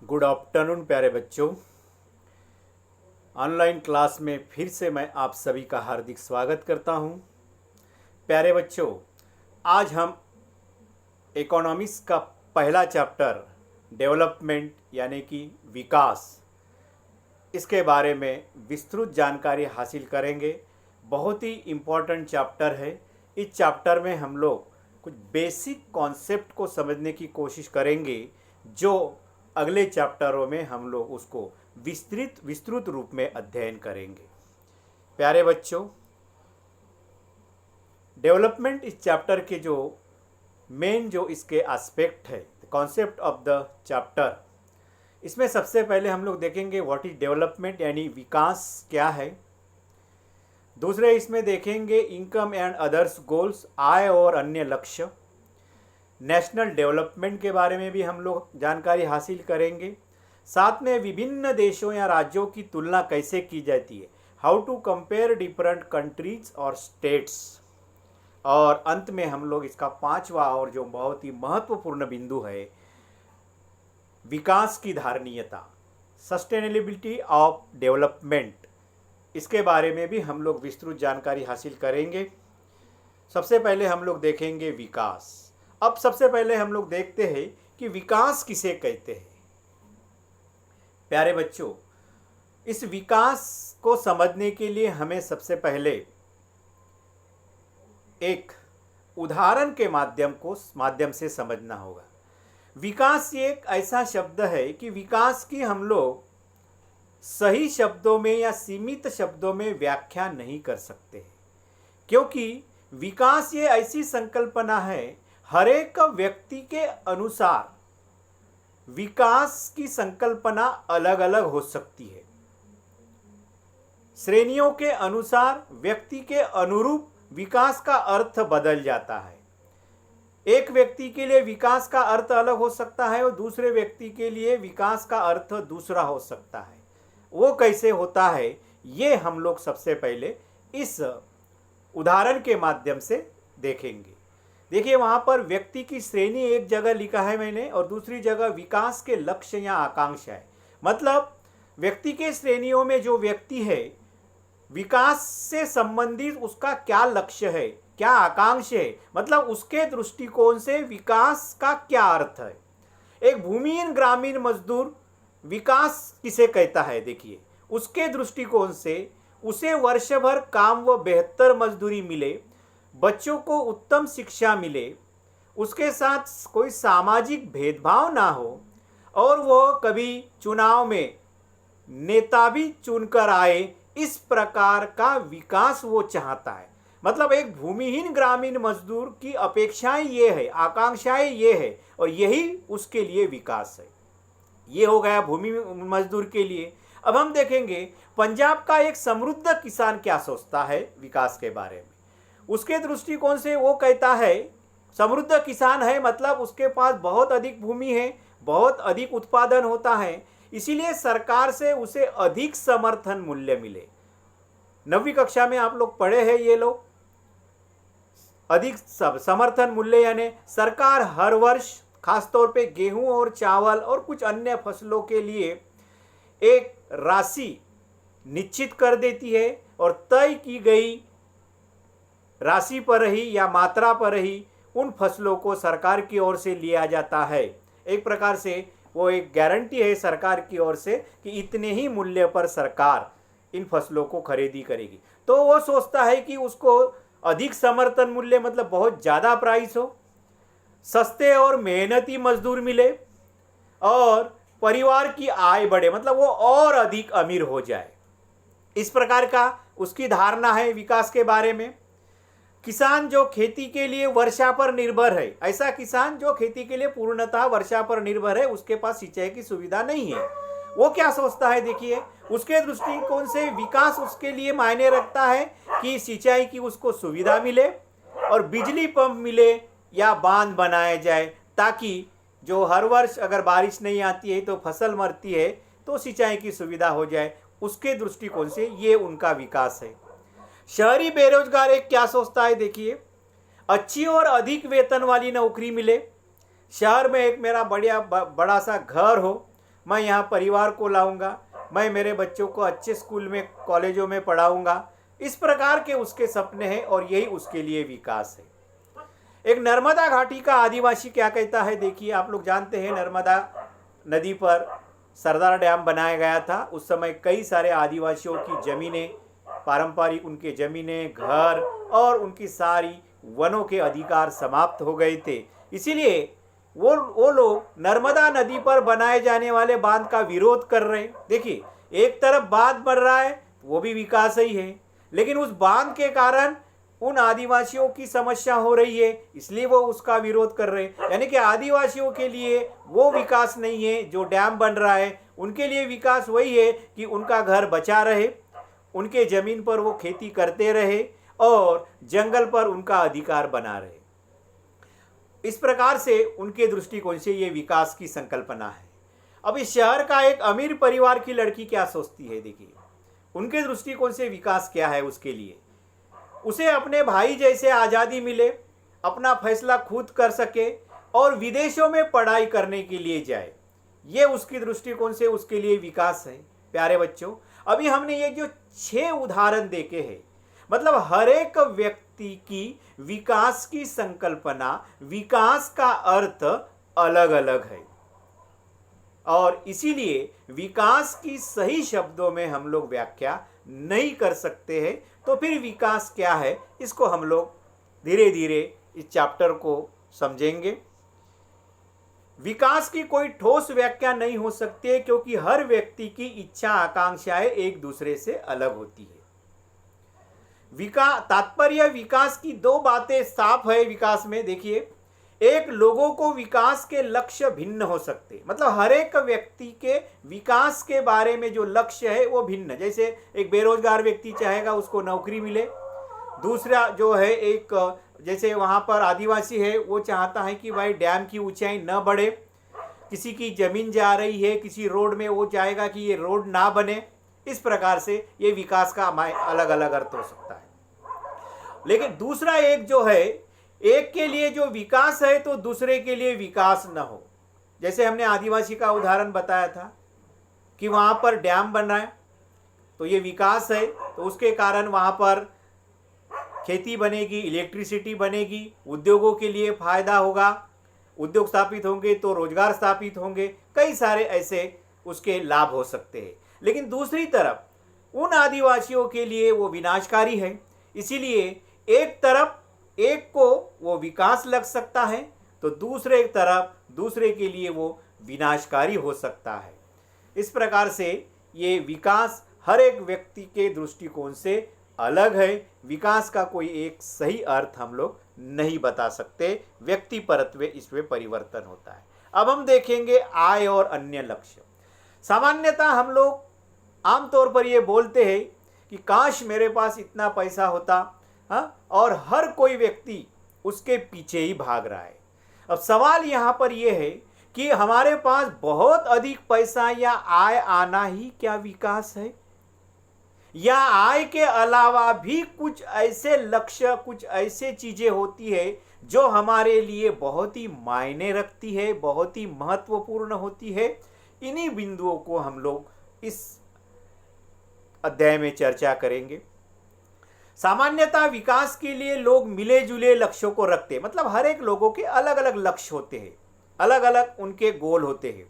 Good afternoon प्यारे बच्चों। Online class में फिर से मैं आप सभी का हार्दिक स्वागत करता हूं। प्यारे बच्चों, आज हम इकोनॉमिक्स का पहला चैप्टर डेवलपमेंट यानी कि विकास, इसके बारे में विस्तृत जानकारी हासिल करेंगे। बहुत ही इम्पोर्टेंट चैप्टर है। इस चैप्टर में हम लोग कुछ बेसिक कॉन्सेप्ट को समझने की कोशिश करेंगे, जो अगले चैप्टरों में हम लोग उसको विस्तृत रूप में अध्ययन करेंगे। प्यारे बच्चों, डेवलपमेंट इस चैप्टर के जो मेन जो इसके एस्पेक्ट है, कॉन्सेप्ट ऑफ द चैप्टर, इसमें सबसे पहले हम लोग देखेंगे व्हाट इज डेवलपमेंट यानी विकास क्या है। दूसरे इसमें देखेंगे इनकम एंड अदर्स गोल्स, आय और अन्य लक्ष्य। नेशनल डेवलपमेंट के बारे में भी हम लोग जानकारी हासिल करेंगे। साथ में विभिन्न देशों या राज्यों की तुलना कैसे की जाती है, how to compare different countries और स्टेट्स। और अंत में हम लोग इसका पांचवा और जो बहुत ही महत्वपूर्ण बिंदु है, विकास की धारणीयता, सस्टेनेबिलिटी ऑफ डेवलपमेंट, इसके बारे में भी हम लोग विस्तृत जानकारी हासिल करेंगे। सबसे पहले हम लोग देखेंगे विकास। अब सबसे पहले हम लोग देखते हैं कि विकास किसे कहते हैं। प्यारे बच्चों, इस विकास को समझने के लिए हमें सबसे पहले एक उदाहरण के माध्यम से समझना होगा। विकास एक ऐसा शब्द है कि विकास की हम लोग सही शब्दों में या सीमित शब्दों में व्याख्या नहीं कर सकते हैं, क्योंकि विकास ये ऐसी संकल्पना है, हर एक व्यक्ति के अनुसार विकास की संकल्पना अलग अलग हो सकती है। श्रेणियों के अनुसार व्यक्ति के अनुरूप विकास का अर्थ बदल जाता है। एक व्यक्ति के लिए विकास का अर्थ अलग हो सकता है और दूसरे व्यक्ति के लिए विकास का अर्थ दूसरा हो सकता है। वो कैसे होता है, ये हम लोग सबसे पहले इस उदाहरण के माध्यम से देखेंगे। देखिए, वहां पर व्यक्ति की श्रेणी एक जगह लिखा है मैंने और दूसरी जगह विकास के लक्ष्य या आकांक्षा है। मतलब व्यक्ति के श्रेणियों में जो व्यक्ति है, विकास से संबंधित उसका क्या लक्ष्य है, क्या आकांक्षा है, मतलब उसके दृष्टिकोण से विकास का क्या अर्थ है। एक भूमिहीन ग्रामीण मजदूर विकास किसे कहता है, देखिए उसके दृष्टिकोण से उसे वर्ष भर काम व बेहतर मजदूरी मिले, बच्चों को उत्तम शिक्षा मिले, उसके साथ कोई सामाजिक भेदभाव ना हो और वो कभी चुनाव में नेता भी चुनकर आए, इस प्रकार का विकास वो चाहता है। मतलब एक भूमिहीन ग्रामीण मजदूर की अपेक्षाएं ये है, आकांक्षाएं ये है और यही उसके लिए विकास है। ये हो गया भूमि मजदूर के लिए। अब हम देखेंगे पंजाब का एक समृद्ध किसान क्या सोचता है विकास के बारे में। उसके दृष्टिकोण से वो कहता है, समृद्ध किसान है मतलब उसके पास बहुत अधिक भूमि है, बहुत अधिक उत्पादन होता है, इसीलिए सरकार से उसे अधिक समर्थन मूल्य मिले। 9वीं कक्षा में आप लोग पढ़े हैं ये लोग। अधिक समर्थन मूल्य यानी सरकार हर वर्ष खासतौर पे गेहूं और चावल और कुछ अन्य फसलों के लिए एक राशि निश्चित कर देती है और तय की गई राशि पर ही या मात्रा पर ही उन फसलों को सरकार की ओर से लिया जाता है। एक प्रकार से वो एक गारंटी है सरकार की ओर से कि इतने ही मूल्य पर सरकार इन फसलों को खरीदी करेगी। तो वो सोचता है कि उसको अधिक समर्थन मूल्य मतलब बहुत ज़्यादा प्राइस हो, सस्ते और मेहनती मजदूर मिले और परिवार की आय बढ़े, मतलब वो और अधिक अमीर हो जाए। इस प्रकार का उसकी धारणा है विकास के बारे में। किसान जो खेती के लिए वर्षा पर निर्भर है, ऐसा किसान जो खेती के लिए पूर्णतः वर्षा पर निर्भर है, उसके पास सिंचाई की सुविधा नहीं है, वो क्या सोचता है, देखिए उसके दृष्टिकोण से विकास उसके लिए मायने रखता है कि सिंचाई की उसको सुविधा मिले और बिजली पंप मिले या बांध बनाए जाए, ताकि जो हर वर्ष अगर बारिश नहीं आती है तो फसल मरती है तो सिंचाई की सुविधा हो जाए। उसके दृष्टिकोण से ये उनका विकास है। शहरी बेरोजगार एक क्या सोचता है, देखिए अच्छी और अधिक वेतन वाली नौकरी मिले, शहर में एक मेरा बड़ा सा घर हो, मैं यहाँ परिवार को लाऊंगा, मैं मेरे बच्चों को अच्छे स्कूल में कॉलेजों में पढ़ाऊंगा। इस प्रकार के उसके सपने हैं और यही उसके लिए विकास है। एक नर्मदा घाटी का आदिवासी क्या कहता है, देखिए आप लोग जानते हैं नर्मदा नदी पर सरदार डैम बनाया गया था। उस समय कई सारे आदिवासियों की ज़मीनें, पारंपरिक उनके ज़मीनें, घर और उनकी सारी वनों के अधिकार समाप्त हो गए थे। इसीलिए वो लोग नर्मदा नदी पर बनाए जाने वाले बांध का विरोध कर रहे हैं। देखिए एक तरफ बांध बन रहा है, वो भी विकास ही है, लेकिन उस बांध के कारण उन आदिवासियों की समस्या हो रही है, इसलिए वो उसका विरोध कर रहे हैं। यानी कि आदिवासियों के लिए वो विकास नहीं है जो डैम बन रहा है, उनके लिए विकास वही है कि उनका घर बचा रहे, उनके ज़मीन पर वो खेती करते रहे और जंगल पर उनका अधिकार बना रहे। इस प्रकार से उनके दृष्टिकोण से ये विकास की संकल्पना है। अब इस शहर का एक अमीर परिवार की लड़की क्या सोचती है, देखिए उनके दृष्टिकोण से विकास क्या है। उसके लिए उसे अपने भाई जैसे आज़ादी मिले, अपना फैसला खुद कर सके और विदेशों में पढ़ाई करने के लिए जाए, ये उसकी दृष्टिकोण से उसके लिए विकास है। प्यारे बच्चों, अभी हमने ये जो 6 उदाहरण देखे हैं, मतलब हर एक व्यक्ति की विकास की संकल्पना, विकास का अर्थ अलग अलग है और इसीलिए विकास की सही शब्दों में हम लोग व्याख्या नहीं कर सकते हैं। तो फिर विकास क्या है, इसको हम लोग धीरे धीरे इस चैप्टर को समझेंगे। विकास की कोई ठोस व्याख्या नहीं हो सकती है क्योंकि हर व्यक्ति की इच्छा आकांक्षाएं एक दूसरे से अलग होती है। तात्पर्य विकास की 2 बातें साफ है विकास में। देखिए, एक, लोगों को विकास के लक्ष्य भिन्न हो सकते, मतलब हर एक व्यक्ति के विकास के बारे में जो लक्ष्य है वो भिन्न। जैसे एक बेरोजगार व्यक्ति चाहेगा उसको नौकरी मिले, दूसरा जो है एक जैसे वहाँ पर आदिवासी है वो चाहता है कि भाई डैम की ऊंचाई न बढ़े, किसी की ज़मीन जा रही है किसी रोड में, वो चाहेगा कि ये रोड ना बने। इस प्रकार से ये विकास का अलग अलग अर्थ हो सकता है। लेकिन दूसरा एक जो है, एक के लिए जो विकास है तो दूसरे के लिए विकास न हो। जैसे हमने आदिवासी का उदाहरण बताया था कि वहाँ पर डैम बन रहा है तो ये विकास है, तो उसके कारण वहाँ पर खेती बनेगी, इलेक्ट्रिसिटी बनेगी, उद्योगों के लिए फायदा होगा, उद्योग स्थापित होंगे तो रोजगार स्थापित होंगे, कई सारे ऐसे उसके लाभ हो सकते हैं। लेकिन दूसरी तरफ उन आदिवासियों के लिए वो विनाशकारी है। इसीलिए एक तरफ एक को वो विकास लग सकता है तो दूसरे तरफ दूसरे के लिए वो विनाशकारी हो सकता है। इस प्रकार से ये विकास हर एक व्यक्ति के दृष्टिकोण से अलग है। विकास का कोई एक सही अर्थ हम लोग नहीं बता सकते, व्यक्ति परत्व इसमें परिवर्तन होता है। अब हम देखेंगे आय और अन्य लक्ष्य। सामान्यतः हम लोग आमतौर पर ये बोलते हैं कि काश मेरे पास इतना पैसा होता, और हर कोई व्यक्ति उसके पीछे ही भाग रहा है। अब सवाल यहाँ पर यह है कि हमारे पास बहुत अधिक पैसा या आय आना ही क्या विकास है, या आय के अलावा भी कुछ ऐसे लक्ष्य, कुछ ऐसे चीजें होती है जो हमारे लिए बहुत ही मायने रखती है, बहुत ही महत्वपूर्ण होती है। इन्हीं बिंदुओं को हम लोग इस अध्याय में चर्चा करेंगे। सामान्यतः विकास के लिए लोग मिले जुले लक्ष्यों को रखते हैं, मतलब हर एक लोगों के अलग अलग लक्ष्य होते हैं, अलग अलग उनके गोल होते हैं।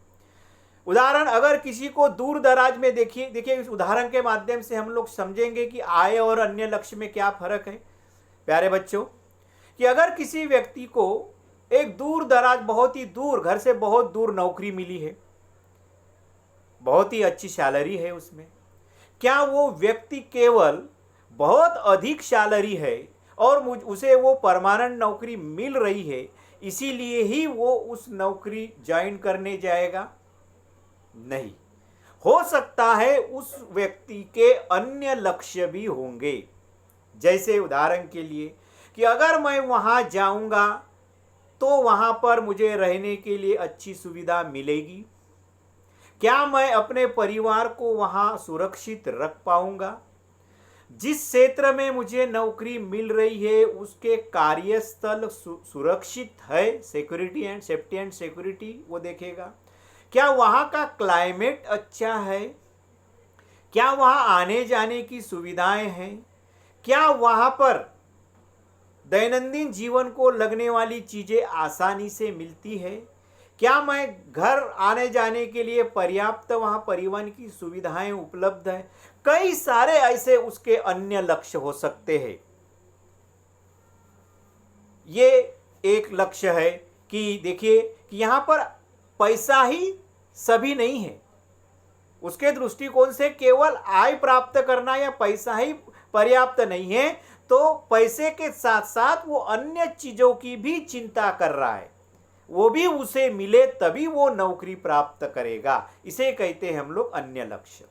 उदाहरण, अगर किसी को दूर दराज में देखिए इस उदाहरण के माध्यम से हम लोग समझेंगे कि आय और अन्य लक्ष्य में क्या फर्क है। प्यारे बच्चों, कि अगर किसी व्यक्ति को एक दूर दराज, बहुत ही दूर, घर से बहुत दूर नौकरी मिली है, बहुत ही अच्छी सैलरी है उसमें, क्या वो व्यक्ति केवल बहुत अधिक सैलरी है और उसे वो परमानेंट नौकरी मिल रही है इसीलिए ही वो उस नौकरी ज्वाइन करने जाएगा? नहीं, हो सकता है उस व्यक्ति के अन्य लक्ष्य भी होंगे। जैसे उदाहरण के लिए कि अगर मैं वहाँ जाऊँगा तो वहाँ पर मुझे रहने के लिए अच्छी सुविधा मिलेगी, क्या मैं अपने परिवार को वहाँ सुरक्षित रख पाऊँगा, जिस क्षेत्र में मुझे नौकरी मिल रही है उसके कार्यस्थल सुरक्षित है, security and safety and security वो देखेगा, क्या वहाँ का क्लाइमेट अच्छा है? क्या वहाँ आने जाने की सुविधाएं हैं? क्या वहाँ पर दैनंदिन जीवन को लगने वाली चीज़ें आसानी से मिलती है? क्या मैं घर आने जाने के लिए पर्याप्त वहाँ परिवहन की सुविधाएं उपलब्ध है? कई सारे ऐसे उसके अन्य लक्ष्य हो सकते हैं। ये एक लक्ष्य है कि देखिए कि यहाँ पर पैसा ही सभी नहीं है। उसके दृष्टिकोण से केवल आय प्राप्त करना या पैसा ही पर्याप्त नहीं है, तो पैसे के साथ साथ वो अन्य चीजों की भी चिंता कर रहा है, वो भी उसे मिले तभी वो नौकरी प्राप्त करेगा। इसे कहते हैं हम लोग अन्य लक्ष्य।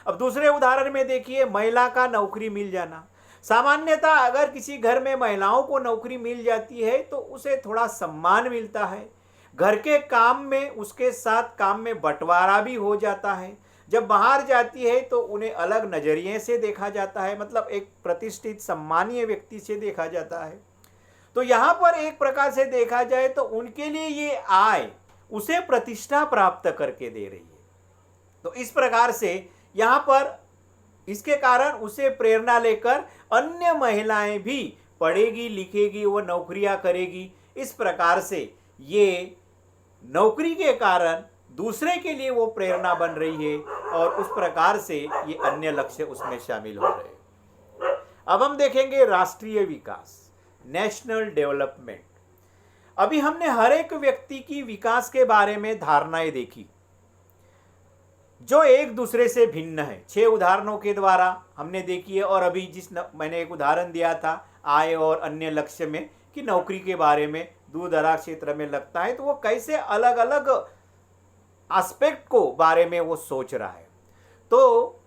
अब दूसरे उदाहरण में देखिए, महिला का नौकरी मिल जाना। सामान्यतः अगर किसी घर में महिलाओं को नौकरी मिल जाती है तो उसे थोड़ा सम्मान मिलता है, घर के काम में उसके साथ काम में बंटवारा भी हो जाता है। जब बाहर जाती है तो उन्हें अलग नजरिए से देखा जाता है, मतलब एक प्रतिष्ठित सम्मानीय व्यक्ति से देखा जाता है। तो यहाँ पर एक प्रकार से देखा जाए तो उनके लिए ये आय उसे प्रतिष्ठा प्राप्त करके दे रही है। तो इस प्रकार से यहाँ पर इसके कारण उसे प्रेरणा लेकर अन्य महिलाएं भी पढ़ेगी लिखेगी, वो नौकरियां करेगी। इस प्रकार से ये नौकरी के कारण दूसरे के लिए वो प्रेरणा बन रही है और उस प्रकार से ये अन्य लक्ष्य उसमें शामिल हो रहे हैं। अब हम देखेंगे राष्ट्रीय विकास, नेशनल डेवलपमेंट। अभी हमने हर एक व्यक्ति की विकास के बारे में धारणाएं देखी जो एक दूसरे से भिन्न है। 6 उदाहरणों के द्वारा हमने देखी है। और अभी मैंने एक उदाहरण दिया था आय और अन्य लक्ष्य में कि नौकरी के बारे में दूर दराज क्षेत्र में लगता है, तो वो कैसे अलग अलग एस्पेक्ट को बारे में वो सोच रहा है। तो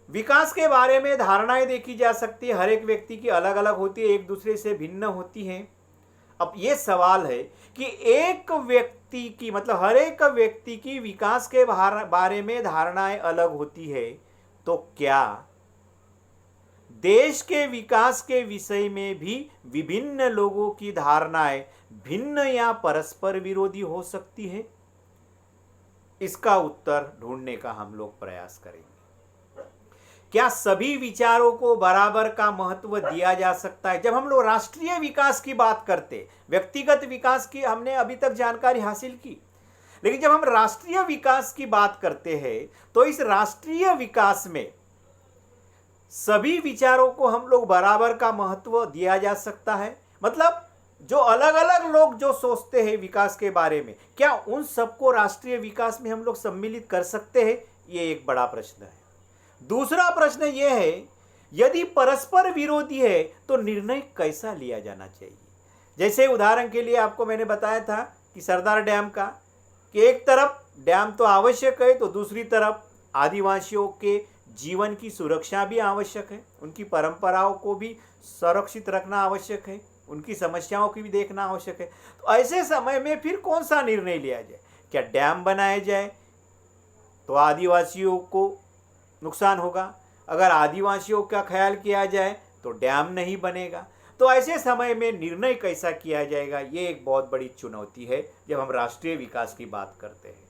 विकास के बारे में धारणाएं देखी जा सकती है, हर एक व्यक्ति की अलग अलग होती है, एक दूसरे से भिन्न होती हैं। अब ये सवाल है कि एक व्यक्ति की मतलब हर एक व्यक्ति की विकास के बारे में धारणाएं अलग होती है, तो क्या देश के विकास के विषय में भी विभिन्न लोगों की धारणाएं भिन्न या परस्पर विरोधी हो सकती है? इसका उत्तर ढूंढने का हम लोग प्रयास करेंगे। क्या सभी विचारों को बराबर का महत्व दिया जा सकता है? जब हम लोग राष्ट्रीय विकास की बात करते, व्यक्तिगत विकास की हमने अभी तक जानकारी हासिल की, लेकिन जब हम राष्ट्रीय विकास की बात करते हैं तो इस राष्ट्रीय विकास में सभी विचारों को हम लोग बराबर का महत्व दिया जा सकता है? मतलब जो अलग अलग लोग जो सोचते हैं विकास के बारे में, क्या उन सबको राष्ट्रीय विकास में हम लोग सम्मिलित कर सकते हैं? ये एक बड़ा प्रश्न है। दूसरा प्रश्न यह है, यदि परस्पर विरोधी है तो निर्णय कैसा लिया जाना चाहिए? जैसे उदाहरण के लिए आपको मैंने बताया था कि सरदार डैम का, कि एक तरफ डैम तो आवश्यक है तो दूसरी तरफ आदिवासियों के जीवन की सुरक्षा भी आवश्यक है, उनकी परंपराओं को भी सुरक्षित रखना आवश्यक है, उनकी समस्याओं की भी देखना आवश्यक है। तो ऐसे समय में फिर कौन सा निर्णय लिया जाए? क्या डैम बनाया जाए तो आदिवासियों को नुकसान होगा, अगर आदिवासियों का ख्याल किया जाए तो डैम नहीं बनेगा? तो ऐसे समय में निर्णय कैसा किया जाएगा, ये एक बहुत बड़ी चुनौती है जब हम राष्ट्रीय विकास की बात करते हैं।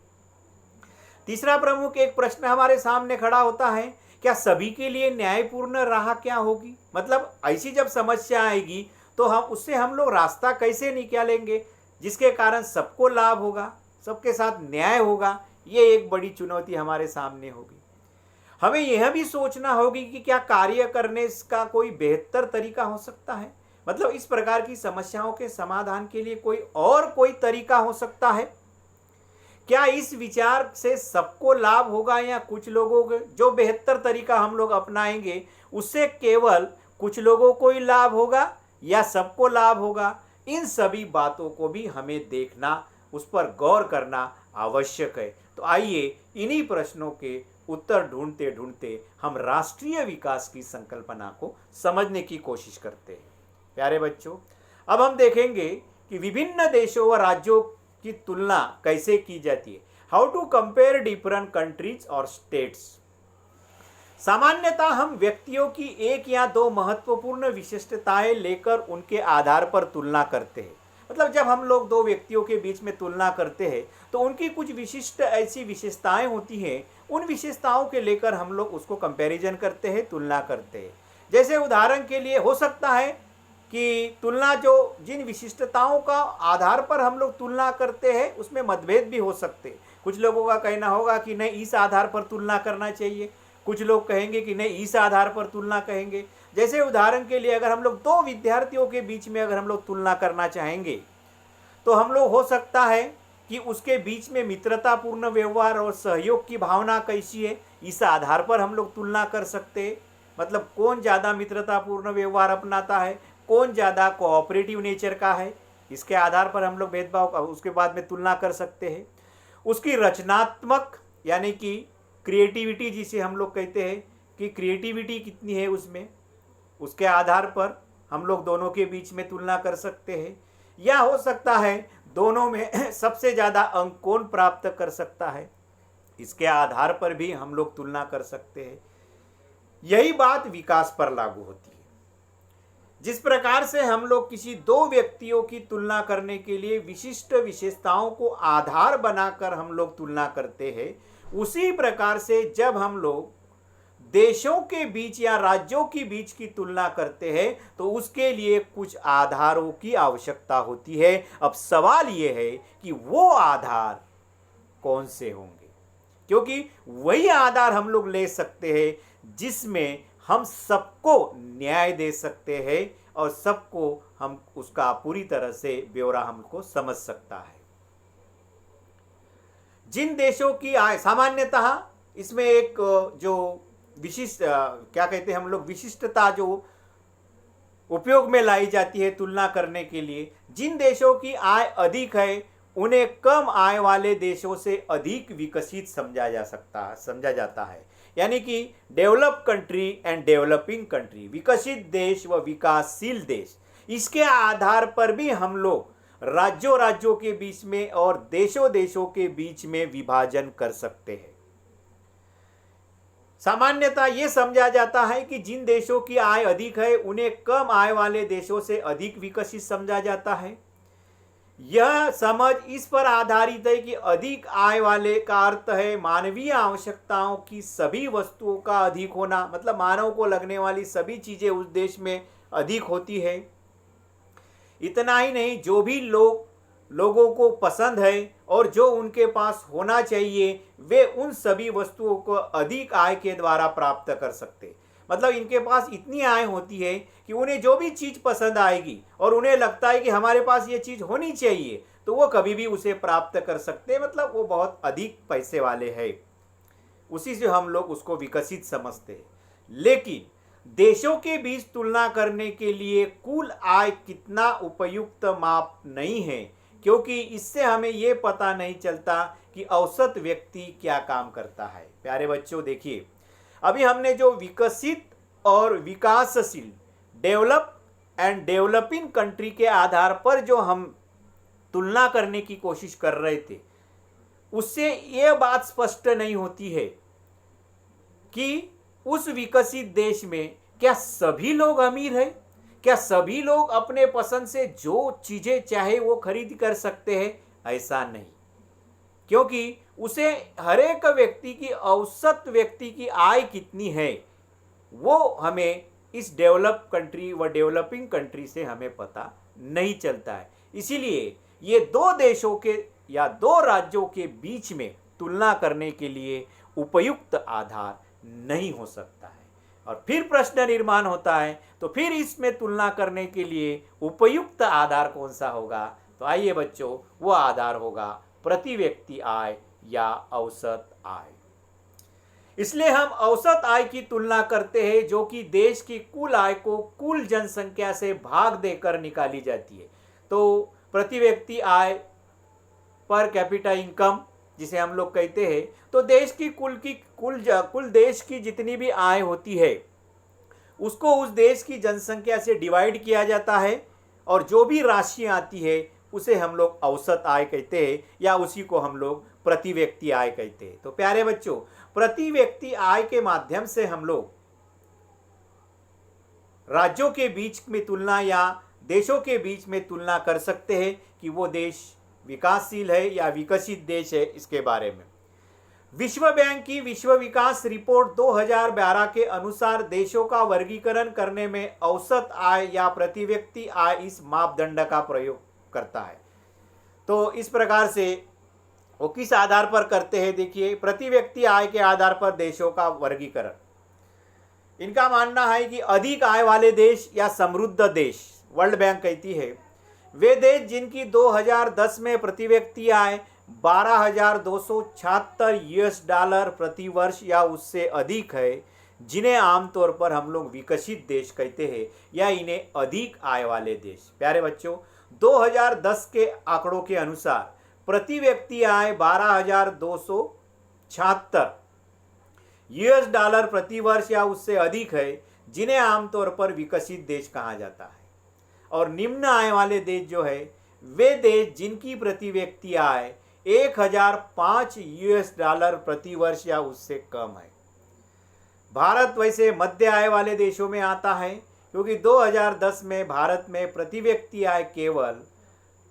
तीसरा प्रमुख एक प्रश्न हमारे सामने खड़ा होता है, क्या सभी के लिए न्यायपूर्ण राह क्या होगी? मतलब ऐसी जब समस्या आएगी तो हम लोग रास्ता कैसे निकालेंगे जिसके कारण सबको लाभ होगा, सबके साथ न्याय होगा? ये एक बड़ी चुनौती हमारे सामने होगी। हमें यह भी सोचना होगी कि क्या कार्य करने का कोई बेहतर तरीका हो सकता है? मतलब इस प्रकार की समस्याओं के समाधान के लिए कोई तरीका हो सकता है? क्या इस विचार से सबको लाभ होगा या कुछ लोगों को जो बेहतर तरीका हम लोग अपनाएंगे उससे केवल कुछ लोगों को ही लाभ होगा या सबको लाभ होगा? इन सभी बातों को भी हमें देखना, उस पर गौर करना आवश्यक है। तो आइए इन्हीं प्रश्नों के उत्तर ढूंढते ढूंढते हम राष्ट्रीय विकास की संकल्पना को समझने की कोशिश करते हैं। प्यारे बच्चों, अब हम देखेंगे कि विभिन्न देशों व राज्यों की तुलना कैसे की जाती है। How to compare different countries और स्टेट्स। सामान्यतः हम व्यक्तियों की एक या दो महत्वपूर्ण विशिष्टताएं लेकर उनके आधार पर तुलना करते हैं। मतलब जब हम लोग दो व्यक्तियों के बीच में तुलना करते हैं तो उनकी कुछ विशिष्ट ऐसी विशेषताएं होती हैं, उन विशेषताओं के लेकर हम लोग उसको कंपैरिजन करते हैं, तुलना करते हैं। जैसे उदाहरण के लिए हो सकता है कि तुलना जो जिन विशिष्टताओं का आधार पर हम लोग तुलना करते हैं उसमें मतभेद भी हो सकते हैं। कुछ लोगों का कहना होगा कि नहीं इस आधार पर तुलना करना चाहिए, कुछ लोग कहेंगे कि नहीं इस आधार पर तुलना कहेंगे। जैसे उदाहरण के लिए अगर हम लोग दो विद्यार्थियों के बीच में अगर हम लोग तुलना करना चाहेंगे तो हम लोग हो सकता है कि उसके बीच में मित्रतापूर्ण व्यवहार और सहयोग की भावना कैसी है, इस आधार पर हम लोग तुलना कर सकते हैं। मतलब कौन ज़्यादा मित्रतापूर्ण व्यवहार अपनाता है, कौन ज़्यादा कोऑपरेटिव नेचर का है, इसके आधार पर हम लोग भेदभाव उसके बाद में तुलना कर सकते हैं। उसकी रचनात्मक यानी कि क्रिएटिविटी जिसे हम लोग कहते हैं कि क्रिएटिविटी कितनी है उसमें, उसके आधार पर हम लोग दोनों के बीच में तुलना कर सकते हैं। या हो सकता है दोनों में सबसे ज़्यादा अंक कौन प्राप्त कर सकता है, इसके आधार पर भी हम लोग तुलना कर सकते हैं। यही बात विकास पर लागू होती है। जिस प्रकार से हम लोग किसी दो व्यक्तियों की तुलना करने के लिए विशिष्ट विशेषताओं को आधार बनाकर हम लोग तुलना करते हैं, उसी प्रकार से जब हम लोग देशों के बीच या राज्यों के बीच की तुलना करते हैं तो उसके लिए कुछ आधारों की आवश्यकता होती है। अब सवाल यह है कि वो आधार कौन से होंगे, क्योंकि वही आधार हम लोग ले सकते हैं जिसमें हम सबको न्याय दे सकते हैं और सबको हम उसका पूरी तरह से ब्यौरा हमको समझ सकता है। जिन देशों की आय सामान्यतः इसमें एक जो विशिष्ट क्या कहते हैं हम लोग विशिष्टता जो उपयोग में लाई जाती है तुलना करने के लिए, जिन देशों की आय अधिक है उन्हें कम आय वाले देशों से अधिक विकसित समझा जाता है। यानी कि develop country and developing country, विकसित देश व विकासशील देश, इसके आधार पर भी हम लोग राज्यों के बीच में और देशों के बीच में विभाजन कर सकते हैं। सामान्यतः यह समझा जाता है कि जिन देशों की आय अधिक है उन्हें कम आय वाले देशों से अधिक विकसित समझा जाता है। यह समझ इस पर आधारित है कि अधिक आय वाले का अर्थ है मानवीय आवश्यकताओं की सभी वस्तुओं का अधिक होना, मतलब मानव को लगने वाली सभी चीजें उस देश में अधिक होती है। इतना ही नहीं, जो भी लोगों को पसंद है और जो उनके पास होना चाहिए वे उन सभी वस्तुओं को अधिक आय के द्वारा प्राप्त कर सकते। मतलब इनके पास इतनी आय होती है कि उन्हें जो भी चीज़ पसंद आएगी और उन्हें लगता है कि हमारे पास ये चीज़ होनी चाहिए तो वो कभी भी उसे प्राप्त कर सकते हैं। मतलब वो बहुत अधिक पैसे वाले हैं, उसी से हम लोग उसको विकसित समझते हैं। लेकिन देशों के बीच तुलना करने के लिए कुल आय कितना उपयुक्त माप नहीं है, क्योंकि इससे हमें ये पता नहीं चलता कि औसत व्यक्ति क्या काम करता है। प्यारे बच्चों देखिए, अभी हमने जो विकसित और विकासशील डेवलप एंड डेवलपिंग कंट्री के आधार पर जो हम तुलना करने की कोशिश कर रहे थे, उससे ये बात स्पष्ट नहीं होती है कि उस विकसित देश में क्या सभी लोग अमीर हैं, क्या सभी लोग अपने पसंद से जो चीजें चाहे वो खरीद कर सकते हैं। ऐसा नहीं, क्योंकि उसे हर एक व्यक्ति की औसत व्यक्ति की आय कितनी है वो हमें इस डेवलप कंट्री व डेवलपिंग कंट्री से हमें पता नहीं चलता है। इसीलिए ये दो देशों के या दो राज्यों के बीच में तुलना करने के लिए उपयुक्त आधार नहीं हो सकता है। और फिर प्रश्न निर्माण होता है, तो फिर इसमें तुलना करने के लिए उपयुक्त आधार कौन सा होगा? तो आइए बच्चों, वो आधार होगा प्रति व्यक्ति आय या औसत आय। इसलिए हम औसत आय की तुलना करते हैं, जो कि देश की कुल आय को कुल जनसंख्या से भाग देकर निकाली जाती है। तो प्रति व्यक्ति आय पर कैपिटा इनकम जिसे हम लोग कहते हैं, तो देश की कुल देश की जितनी भी आय होती है उसको उस देश की जनसंख्या से डिवाइड किया जाता है और जो भी राशि आती है उसे हम लोग औसत आय कहते हैं या उसी को हम लोग प्रति व्यक्ति आय कहते हैं। तो प्यारे बच्चों, प्रति व्यक्ति आय के माध्यम से हम लोग राज्यों के बीच में तुलना या देशों के बीच में तुलना कर सकते हैं कि वो देश विकासशील है या विकसित देश है, इसके बारे में। विश्व बैंक की विश्व विकास रिपोर्ट 2012 के अनुसार देशों का वर्गीकरण करने में औसत आय या प्रति व्यक्ति आय इस मापदंड का प्रयोग करता है। तो इस प्रकार से वो किस आधार पर करते हैं, देखिए, प्रति व्यक्ति आय के आधार पर देशों का वर्गीकरण। इनका मानना है कि अधिक आय वाले देश या समृद्ध देश, वर्ल्ड बैंक कहती है, वे देश जिनकी 2010 में प्रति व्यक्ति आय $12,276 प्रति वर्ष या उससे अधिक है, जिन्हें आमतौर पर हम लोग विकसित देश कहते हैं या इन्हें अधिक आय वाले देश। प्यारे बच्चों, 2010 के आंकड़ों के अनुसार प्रति व्यक्ति आय $12,276 प्रति वर्ष या उससे अधिक है, जिन्हें आमतौर पर विकसित देश कहा जाता है। और निम्न आय वाले देश जो है, वे देश जिनकी प्रति व्यक्ति आय $1,005 प्रति वर्ष या उससे कम है। भारत वैसे मध्य आय वाले देशों में आता है, क्योंकि 2010 में भारत में प्रति व्यक्ति आय केवल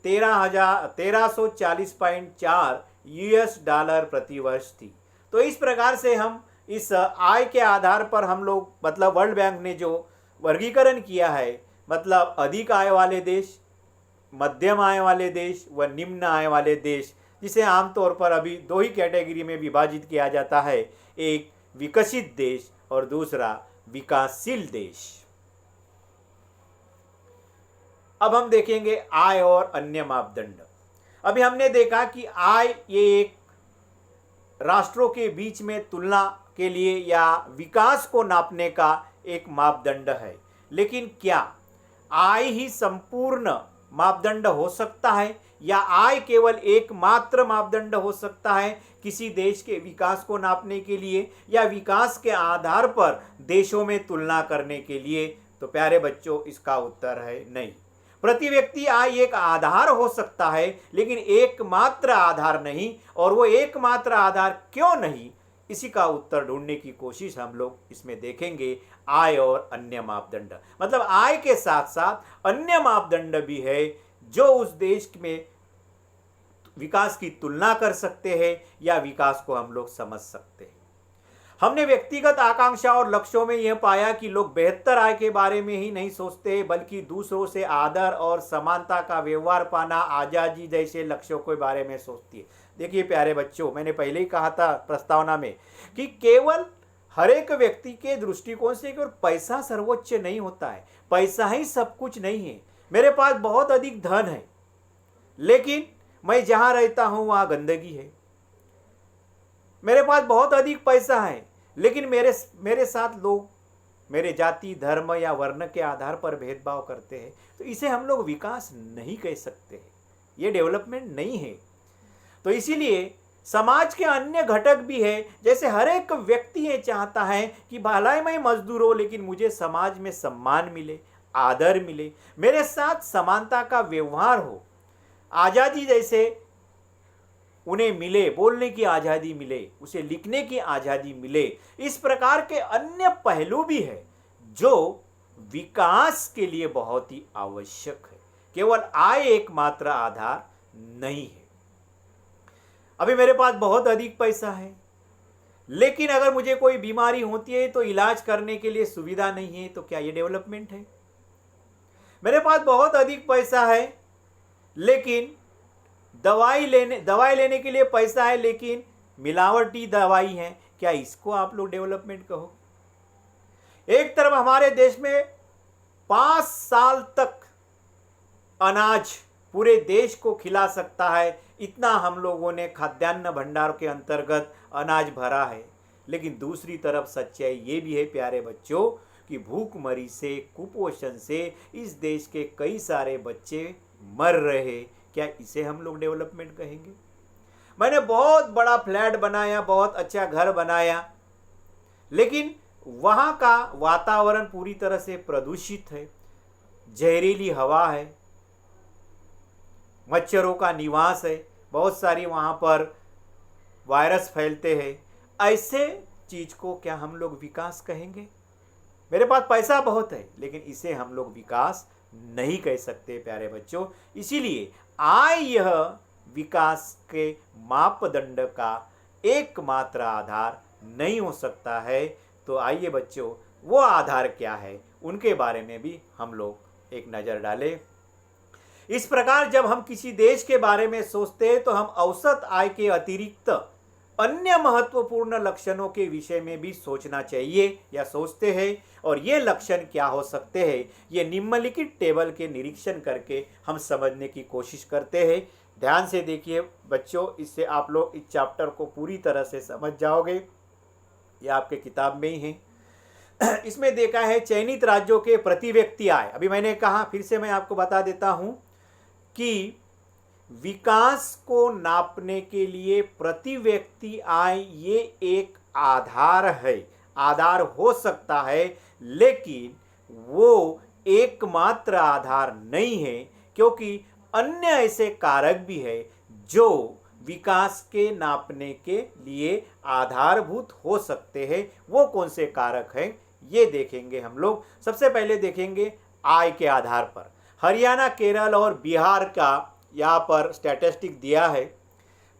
$1340.4 प्रति वर्ष थी। तो इस प्रकार से हम इस आय के आधार पर हम लोग, मतलब वर्ल्ड बैंक ने जो वर्गीकरण किया है, मतलब अधिक आय वाले देश, मध्यम आय वाले देश व निम्न आय वाले देश, जिसे आमतौर पर अभी दो ही कैटेगरी में विभाजित किया जाता है, एक विकसित देश और दूसरा विकासशील देश। अब हम देखेंगे आय और अन्य मापदंड। अभी हमने देखा कि आय ये एक राष्ट्रों के बीच में तुलना के लिए या विकास को नापने का एक मापदंड है, लेकिन क्या आय ही संपूर्ण मापदंड हो सकता है या आय केवल एकमात्र मापदंड हो सकता है किसी देश के विकास को नापने के लिए या विकास के आधार पर देशों में तुलना करने के लिए? तो प्यारे बच्चों, इसका उत्तर है नहीं। प्रति व्यक्ति आय एक आधार हो सकता है, लेकिन एकमात्र आधार नहीं। और वो एकमात्र आधार क्यों नहीं, इसी का उत्तर ढूंढने की कोशिश हम लोग इसमें देखेंगे। आय और अन्य मापदंड, मतलब आय के साथ साथ अन्य मापदंड भी है जो उस देश में विकास की तुलना कर सकते हैं या विकास को हम लोग समझ सकते हैं। हमने व्यक्तिगत आकांक्षा और लक्ष्यों में यह पाया कि लोग बेहतर आय के बारे में ही नहीं सोचते, बल्कि दूसरों से आदर और समानता का व्यवहार पाना, आजादी जैसे लक्ष्यों के बारे में सोचती है। देखिए प्यारे बच्चों, मैंने पहले ही कहा था प्रस्तावना में कि केवल हर एक व्यक्ति के दृष्टिकोण से केवल पैसा सर्वोच्च नहीं होता है। पैसा ही सब कुछ नहीं है। मेरे पास बहुत अधिक धन है, लेकिन मैं जहां रहता हूं वहां गंदगी है। मेरे पास बहुत अधिक पैसा है, लेकिन मेरे साथ लोग मेरे जाति, धर्म या वर्ण के आधार पर भेदभाव करते हैं। तो इसे हम लोग विकास नहीं कह सकते हैं, ये डेवलपमेंट नहीं है। तो इसीलिए समाज के अन्य घटक भी है। जैसे हर एक व्यक्ति ये चाहता है कि भलाई मैं मजदूर हो, लेकिन मुझे समाज में सम्मान मिले, आदर मिले, मेरे साथ समानता का व्यवहार हो, आज़ादी जैसे उन्हें मिले, बोलने की आज़ादी मिले, उसे लिखने की आज़ादी मिले। इस प्रकार के अन्य पहलू भी है जो विकास के लिए बहुत ही आवश्यक है। केवल आय एकमात्र आधार नहीं है। अभी मेरे पास बहुत अधिक पैसा है, लेकिन अगर मुझे कोई बीमारी होती है तो इलाज करने के लिए सुविधा नहीं है, तो क्या ये डेवलपमेंट है? मेरे पास बहुत अधिक पैसा है, लेकिन दवाई लेने के लिए पैसा है, लेकिन मिलावटी दवाई है, क्या इसको आप लोग डेवलपमेंट कहो? एक तरफ हमारे देश में 5 साल तक अनाज पूरे देश को खिला सकता है, इतना हम लोगों ने खाद्यान्न भंडार के अंतर्गत अनाज भरा है। लेकिन दूसरी तरफ सच्चाई ये भी है प्यारे बच्चों कि भूखमरी से, कुपोषण से इस देश के कई सारे बच्चे मर रहे। क्या इसे हम लोग डेवलपमेंट कहेंगे? मैंने बहुत बड़ा फ्लैट बनाया, बहुत अच्छा घर बनाया, लेकिन वहाँ का वातावरण पूरी तरह से प्रदूषित है, जहरीली हवा है, मच्छरों का निवास है, बहुत सारी वहाँ पर वायरस फैलते हैं। ऐसे चीज को क्या हम लोग विकास कहेंगे? मेरे पास पैसा बहुत है, लेकिन इसे हम लोग विकास नहीं कह सकते प्यारे बच्चों। इसीलिए आय यह विकास के मापदंड का एकमात्र आधार नहीं हो सकता है। तो आइए बच्चों, वो आधार क्या है उनके बारे में भी हम लोग एक नज़र डालें। इस प्रकार जब हम किसी देश के बारे में सोचते हैं तो हम औसत आय के अतिरिक्त अन्य महत्वपूर्ण लक्षणों के विषय में भी सोचना चाहिए या सोचते हैं। और ये लक्षण क्या हो सकते हैं, ये निम्नलिखित टेबल के निरीक्षण करके हम समझने की कोशिश करते हैं। ध्यान से देखिए बच्चों, इससे आप लोग इस चैप्टर को पूरी तरह से समझ जाओगे। ये आपके किताब में ही है। इसमें देखा है चयनित राज्यों के प्रति व्यक्ति आय। अभी मैंने कहा, फिर से मैं आपको बता देता हूं कि विकास को नापने के लिए प्रति व्यक्ति आय ये एक आधार है, आधार हो सकता है, लेकिन वो एकमात्र आधार नहीं है, क्योंकि अन्य ऐसे कारक भी है जो विकास के नापने के लिए आधारभूत हो सकते हैं। वो कौन से कारक हैं ये देखेंगे हम लोग। सबसे पहले देखेंगे आय के आधार पर। हरियाणा, केरल और बिहार का यहाँ पर स्टैटिस्टिक दिया है।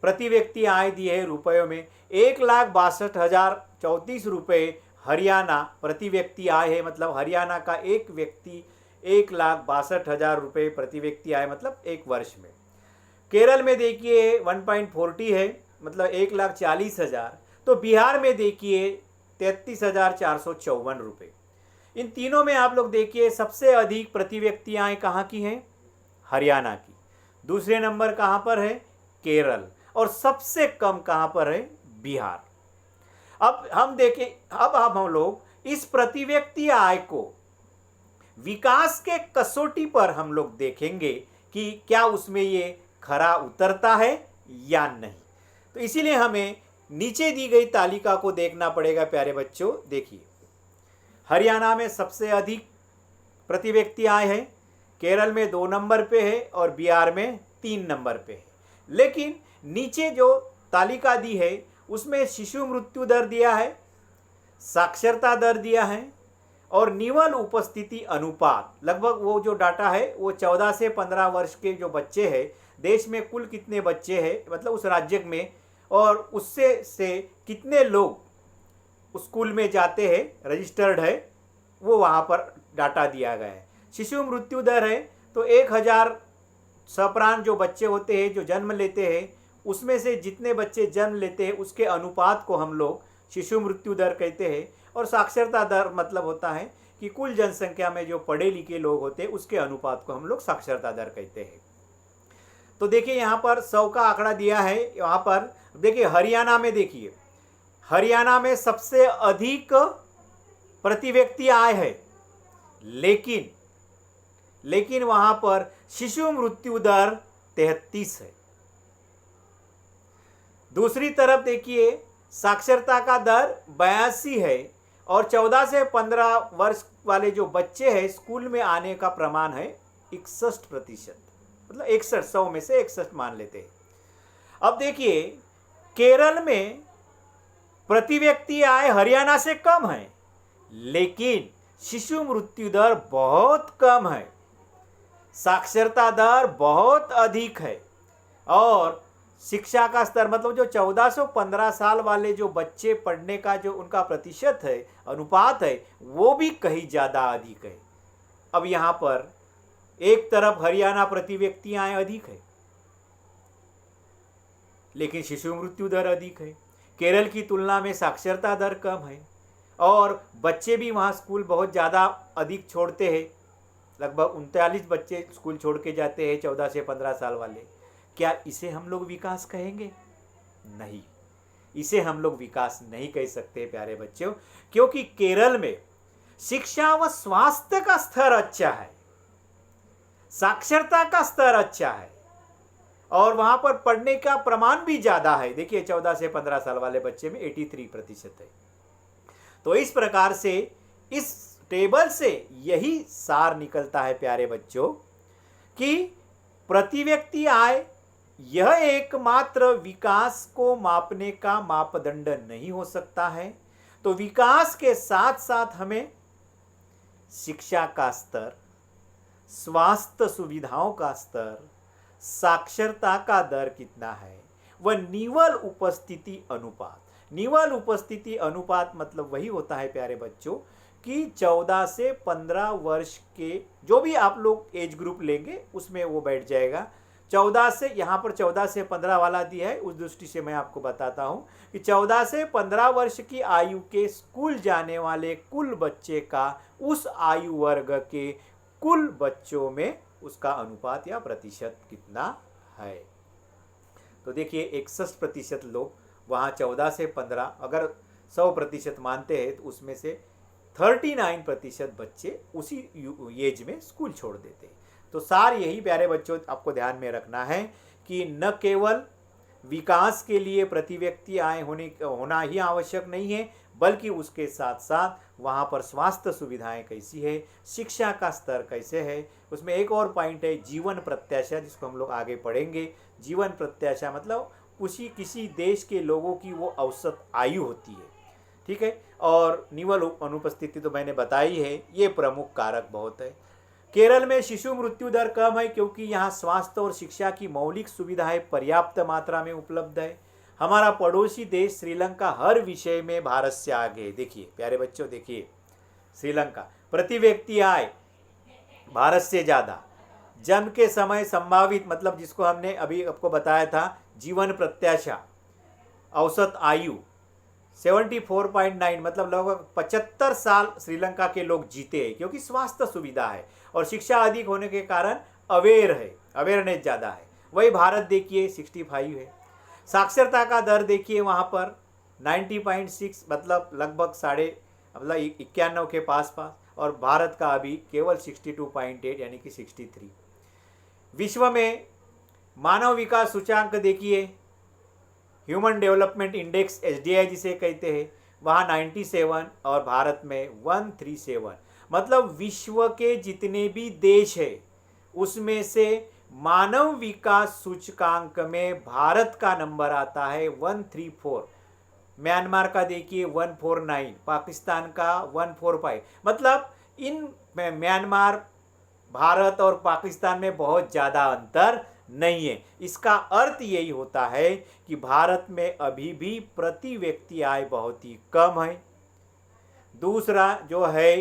प्रति व्यक्ति आय दी है रुपयों में 1,62,034 रुपये हरियाणा प्रति व्यक्ति आय है। मतलब हरियाणा का एक व्यक्ति 1,62,000 रुपये प्रति व्यक्ति आय, मतलब एक वर्ष में। केरल में देखिए 1.40 है, मतलब 1,40,000। तो बिहार में देखिए 33,454 रुपये। इन तीनों में आप लोग देखिए सबसे अधिक प्रति व्यक्ति आय कहाँ की है? हरियाणा की। दूसरे नंबर कहाँ पर है? केरल। और सबसे कम कहाँ पर है? बिहार। अब हम देखें, अब हम लोग इस प्रति व्यक्ति आय को विकास के कसौटी पर हम लोग देखेंगे कि क्या उसमें ये खरा उतरता है या नहीं। तो इसीलिए हमें नीचे दी गई तालिका को देखना पड़ेगा प्यारे बच्चों। देखिए, हरियाणा में सबसे अधिक प्रति व्यक्ति आय है, केरल में 2 नंबर पे है और बिहार में 3 नंबर पे है। लेकिन नीचे जो तालिका दी है उसमें शिशु मृत्यु दर दिया है, साक्षरता दर दिया है और निवल उपस्थिति अनुपात। लगभग वो जो डाटा है वो 14 से 15 वर्ष के जो बच्चे हैं, देश में कुल कितने बच्चे हैं मतलब उस राज्य में, और उससे से कितने लोग स्कूल में जाते हैं, रजिस्टर्ड है, वो वहाँ पर डाटा दिया गया है। शिशु मृत्यु दर है तो 1000 सप्राण जो बच्चे होते हैं जो जन्म लेते हैं, उसमें से जितने बच्चे जन्म लेते हैं उसके अनुपात को हम लोग शिशु मृत्यु दर कहते हैं। और साक्षरता दर मतलब होता है कि कुल जनसंख्या में जो पढ़े लिखे लोग होते हैं उसके अनुपात को हम लोग साक्षरता दर कहते हैं। तो देखिए यहाँ पर 100 का आंकड़ा दिया है। यहाँ पर देखिए हरियाणा में, देखिए हरियाणा में सबसे अधिक प्रति व्यक्ति आय है, लेकिन वहां पर शिशु मृत्यु दर 33 है। दूसरी तरफ देखिए साक्षरता का दर 82 है और 14 से 15 वर्ष वाले जो बच्चे हैं स्कूल में आने का प्रमाण है 61%, मतलब 61, 100 में से 61 मान लेते हैं। अब देखिए केरल में प्रति व्यक्ति आय हरियाणा से कम है, लेकिन शिशु मृत्यु दर बहुत कम है, साक्षरता दर बहुत अधिक है और शिक्षा का स्तर मतलब जो 14 से 15 साल वाले जो बच्चे पढ़ने का जो उनका प्रतिशत है, अनुपात है, वो भी कहीं ज़्यादा अधिक है। अब यहाँ पर एक तरफ हरियाणा प्रति व्यक्ति आय अधिक है, लेकिन शिशु मृत्यु दर अधिक है। केरल की तुलना में साक्षरता दर कम है और बच्चे भी वहाँ स्कूल बहुत ज़्यादा अधिक छोड़ते हैं, लगभग 39 बच्चे स्कूल छोड़ के जाते हैं 14 से 15 साल वाले। क्या इसे हम लोग विकास कहेंगे? नहीं, इसे हम लोग विकास नहीं कह सकते प्यारे बच्चों, क्योंकि केरल में शिक्षा व स्वास्थ्य का स्तर अच्छा है, साक्षरता का स्तर अच्छा है और वहां पर पढ़ने का प्रमाण भी ज्यादा है। देखिए 14 से 15 साल वाले बच्चे में 83% है। तो इस प्रकार से इस टेबल से यही सार निकलता है प्यारे बच्चों कि प्रति व्यक्ति आय यह एकमात्र विकास को मापने का मापदंड नहीं हो सकता है। तो विकास के साथ साथ हमें शिक्षा का स्तर, स्वास्थ्य सुविधाओं का स्तर, साक्षरता का दर कितना है, वह निवल उपस्थिति अनुपात। निवल उपस्थिति अनुपात मतलब वही होता है प्यारे बच्चों कि 14 से 15 वर्ष के जो भी आप लोग एज ग्रुप लेंगे उसमें वो बैठ जाएगा। 14 से, यहाँ पर 14 से 15 वाला दिया है, उस दृष्टि से मैं आपको बताता हूँ कि 14 से 15 वर्ष की आयु के स्कूल जाने वाले कुल बच्चे का उस आयु वर्ग के कुल बच्चों में उसका अनुपात या प्रतिशत कितना है। तो देखिए 61% लोग वहाँ 14 से 15, अगर 100% मानते हैं तो उसमें से 39% बच्चे उसी एज में स्कूल छोड़ देते हैं। तो सार यही प्यारे बच्चों आपको ध्यान में रखना है कि न केवल विकास के लिए प्रति व्यक्ति आय होना ही आवश्यक नहीं है, बल्कि उसके साथ साथ वहाँ पर स्वास्थ्य सुविधाएं कैसी है, शिक्षा का स्तर कैसे है। उसमें एक और पॉइंट है जीवन प्रत्याशा, जिसको हम लोग आगे पढ़ेंगे। जीवन प्रत्याशा मतलब किसी देश के लोगों की वो औसत आयु होती है, ठीक है। और निवल अनुपस्थिति तो मैंने बताई है, ये प्रमुख कारक बहुत है। केरल में शिशु मृत्यु दर कम है क्योंकि यहाँ स्वास्थ्य और शिक्षा की मौलिक सुविधाएं पर्याप्त मात्रा में उपलब्ध है। हमारा पड़ोसी देश श्रीलंका हर विषय में भारत से आगे है। देखिए प्यारे बच्चों, देखिए श्रीलंका प्रति व्यक्ति आय भारत से ज़्यादा, जन्म के समय संभावित मतलब जिसको हमने अभी आपको बताया था जीवन प्रत्याशा, औसत आयु 74.9 मतलब लगभग 75 साल श्रीलंका के लोग जीते हैं क्योंकि स्वास्थ्य सुविधा है और शिक्षा अधिक होने के कारण अवेयरनेस ज़्यादा है। वही भारत देखिए 65 है। साक्षरता का दर देखिए वहाँ पर 90.6 मतलब लगभग 91 के पास और भारत का अभी केवल 62.8 यानी कि 63। विश्व में मानव विकास सूचांक देखिए, ह्यूमन डेवलपमेंट इंडेक्स HDI जिसे कहते हैं, वहाँ 97 और भारत में 137। मतलब विश्व के जितने भी देश है उसमें से मानव विकास सूचकांक में भारत का नंबर आता है 134। म्यांमार का देखिए 149, पाकिस्तान का 145। मतलब इन म्यांमार, भारत और पाकिस्तान में बहुत ज़्यादा अंतर नहीं है। इसका अर्थ यही होता है कि भारत में अभी भी प्रति व्यक्ति आय बहुत ही कम है। दूसरा जो है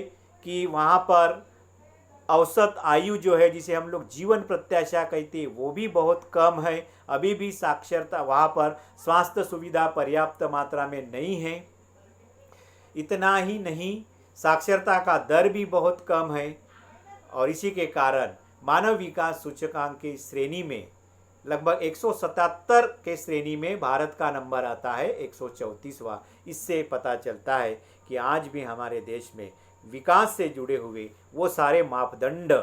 कि वहाँ पर औसत आयु जो है जिसे हम लोग जीवन प्रत्याशा कहते हैं वो भी बहुत कम है। अभी भी साक्षरता, वहाँ पर स्वास्थ्य सुविधा पर्याप्त मात्रा में नहीं है। इतना ही नहीं, साक्षरता का दर भी बहुत कम है और इसी के कारण मानव विकास सूचकांक की श्रेणी में लगभग 177 के श्रेणी में भारत का नंबर आता है 134वां। इससे पता चलता है कि आज भी हमारे देश में विकास से जुड़े हुए वो सारे मापदंड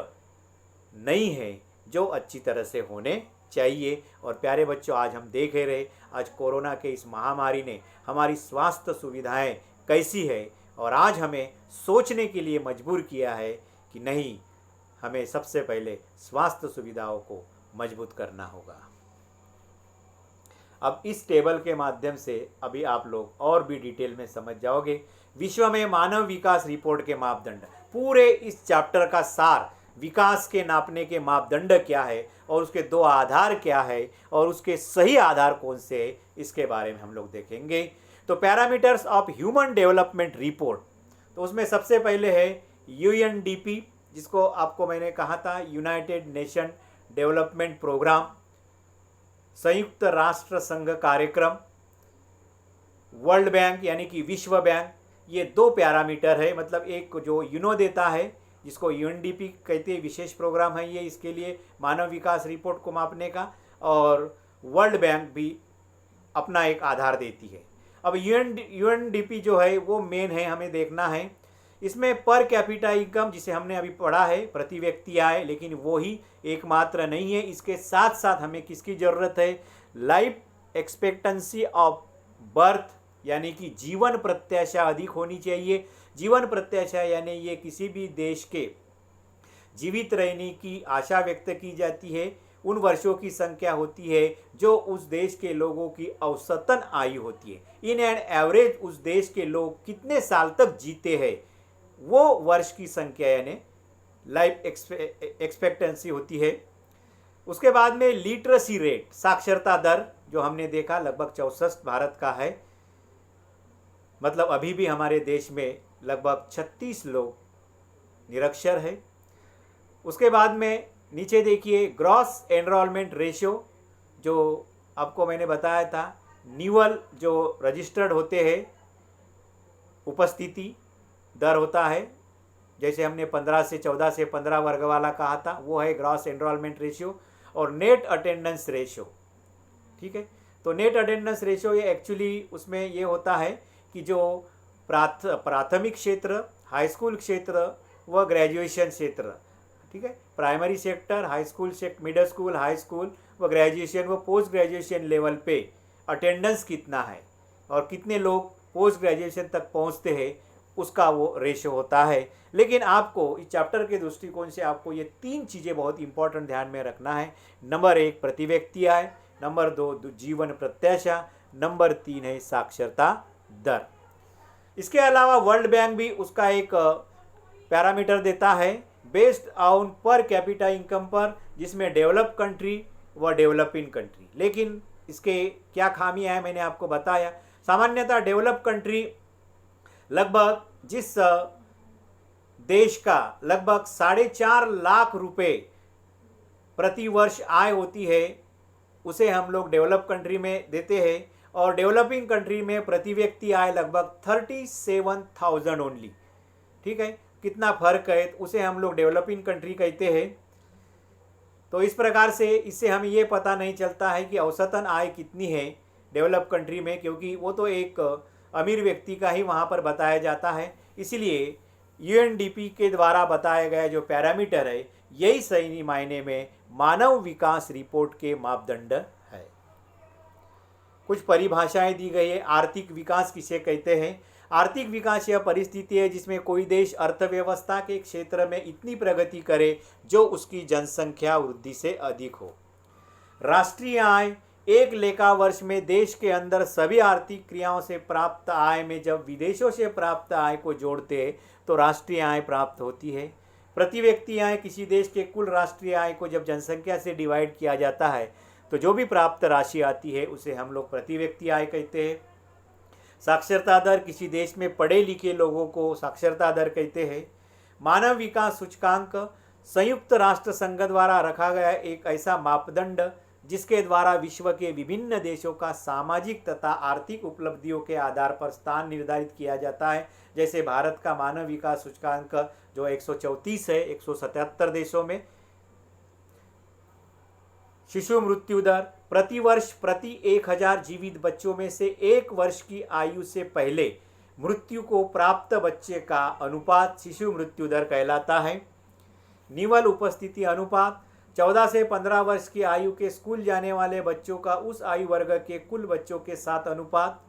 नहीं हैं जो अच्छी तरह से होने चाहिए। और प्यारे बच्चों, आज हम देख रहे, आज कोरोना के इस महामारी ने हमारी स्वास्थ्य सुविधाएं कैसी है और आज हमें सोचने के लिए मजबूर किया है कि नहीं, हमें सबसे पहले स्वास्थ्य सुविधाओं को मजबूत करना होगा। अब इस टेबल के माध्यम से अभी आप लोग और भी डिटेल में समझ जाओगे। विश्व में मानव विकास रिपोर्ट के मापदंड, पूरे इस चैप्टर का सार, विकास के नापने के मापदंड क्या है और उसके 2 आधार क्या है और उसके सही आधार कौन से है, इसके बारे में हम लोग देखेंगे। तो parameters of human development report, तो उसमें सबसे पहले है UNDP, जिसको आपको मैंने कहा था यूनाइटेड नेशन डेवलपमेंट प्रोग्राम, संयुक्त राष्ट्र संघ कार्यक्रम, वर्ल्ड बैंक यानी कि विश्व बैंक। ये 2 पैरामीटर है, मतलब एक जो यूनो देता है जिसको UNDP कहते हैं, विशेष प्रोग्राम है ये इसके लिए मानव विकास रिपोर्ट को मापने का, और वर्ल्ड बैंक भी अपना एक आधार देती है। अब UNDP जो है वो मेन है, हमें देखना है इसमें पर कैपिटा इनकम जिसे हमने अभी पढ़ा है, प्रति व्यक्ति आय, लेकिन वो ही एकमात्र नहीं है। इसके साथ साथ हमें किसकी ज़रूरत है, लाइफ एक्सपेक्टेंसी ऑफ बर्थ यानी कि जीवन प्रत्याशा अधिक होनी चाहिए। जीवन प्रत्याशा यानी ये किसी भी देश के जीवित रहने की आशा व्यक्त की जाती है, उन वर्षों की संख्या होती है जो उस देश के लोगों की औसतन आयु होती है। इन एंड एवरेज उस देश के लोग कितने साल तक जीते हैं वो वर्ष की संख्या यानी लाइफ एक्सपेक्टेंसी होती है। उसके बाद में लिटरेसी रेट, साक्षरता दर जो हमने देखा लगभग 64 भारत का है, मतलब अभी भी हमारे देश में लगभग 36 लोग निरक्षर है। उसके बाद में नीचे देखिए ग्रॉस एनरोलमेंट रेशियो, जो आपको मैंने बताया था, न्यूअल जो रजिस्टर्ड होते हैं उपस्थिति दर होता है, जैसे हमने 15 से 14 से 15 वर्ग वाला कहा था, वो है ग्रॉस एनरोलमेंट रेशियो। और नेट अटेंडेंस रेशियो, ठीक है। तो नेट अटेंडेंस रेशियो ये एक्चुअली उसमें ये होता है कि जो प्राथमिक क्षेत्र, हाई स्कूल क्षेत्र व ग्रेजुएशन क्षेत्र, ठीक है, primary sector, high school sector, middle school, high school व ग्रेजुएशन व पोस्ट ग्रेजुएशन लेवल पे अटेंडेंस कितना है और कितने लोग पोस्ट ग्रेजुएशन तक पहुंचते हैं, उसका वो रेशो होता है। लेकिन आपको इस चैप्टर के दृष्टिकोण से आपको ये 3 चीज़ें बहुत इंपॉर्टेंट ध्यान में रखना है। नंबर 1 प्रति व्यक्ति आय, नंबर 2 जीवन प्रत्याशा, नंबर 3 है साक्षरता दर। इसके अलावा वर्ल्ड बैंक भी उसका एक पैरामीटर देता है based on per capita income पर, जिसमें डेवलप कंट्री व डेवलपिंग कंट्री। लेकिन इसके क्या खामियां हैं मैंने आपको बताया। सामान्यतः डेवलप कंट्री लगभग जिस देश का लगभग 4.5 लाख रुपए प्रति वर्ष आय होती है, उसे हम लोग डेवलप कंट्री में देते हैं, और डेवलपिंग कंट्री में प्रति व्यक्ति आय लगभग 37,000 ओनली, ठीक है। कितना फर्क है, उसे हम लोग डेवलपिंग कंट्री कहते हैं। तो इस प्रकार से इससे हमें ये पता नहीं चलता है कि औसतन आय कितनी है डेवलप कंट्री में, क्योंकि वो तो एक अमीर व्यक्ति का ही वहाँ पर बताया जाता है। इसलिए यूएनडीपी के द्वारा बताया गया जो पैरामीटर है, यही सही मायने में मानव विकास रिपोर्ट के मापदंड है। कुछ परिभाषाएं दी गई है। आर्थिक विकास किसे कहते हैं? आर्थिक विकास यह परिस्थिति है जिसमें कोई देश अर्थव्यवस्था के क्षेत्र में इतनी प्रगति करे जो उसकी जनसंख्या वृद्धि से अधिक हो। राष्ट्रीय आय एक लेखा वर्ष में देश के अंदर सभी आर्थिक क्रियाओं से प्राप्त आय में जब विदेशों से प्राप्त आय को जोड़ते हैं तो राष्ट्रीय आय प्राप्त होती है। प्रति व्यक्ति आय किसी देश के कुल राष्ट्रीय आय को जब जनसंख्या से डिवाइड किया जाता है तो जो भी प्राप्त राशि आती है उसे हम लोग प्रति व्यक्ति आय कहते हैं। साक्षरता दर, किसी देश में पढ़े लिखे लोगों को साक्षरता दर कहते हैं। मानव विकास सूचकांक संयुक्त राष्ट्र संघ द्वारा रखा गया एक ऐसा मापदंड जिसके द्वारा विश्व के विभिन्न देशों का सामाजिक तथा आर्थिक उपलब्धियों के आधार पर स्थान निर्धारित किया जाता है। जैसे भारत का मानव विकास सूचकांक जो 134 है 177 देशों में। शिशु मृत्यु दर, प्रति वर्ष प्रति 1000 जीवित बच्चों में से 1 वर्ष की आयु से पहले मृत्यु को प्राप्त बच्चे का अनुपात शिशु मृत्यु दर कहलाता है। निवल उपस्थिति अनुपात, 14 से 15 वर्ष की आयु के स्कूल जाने वाले बच्चों का उस आयु वर्ग के कुल बच्चों के साथ अनुपात।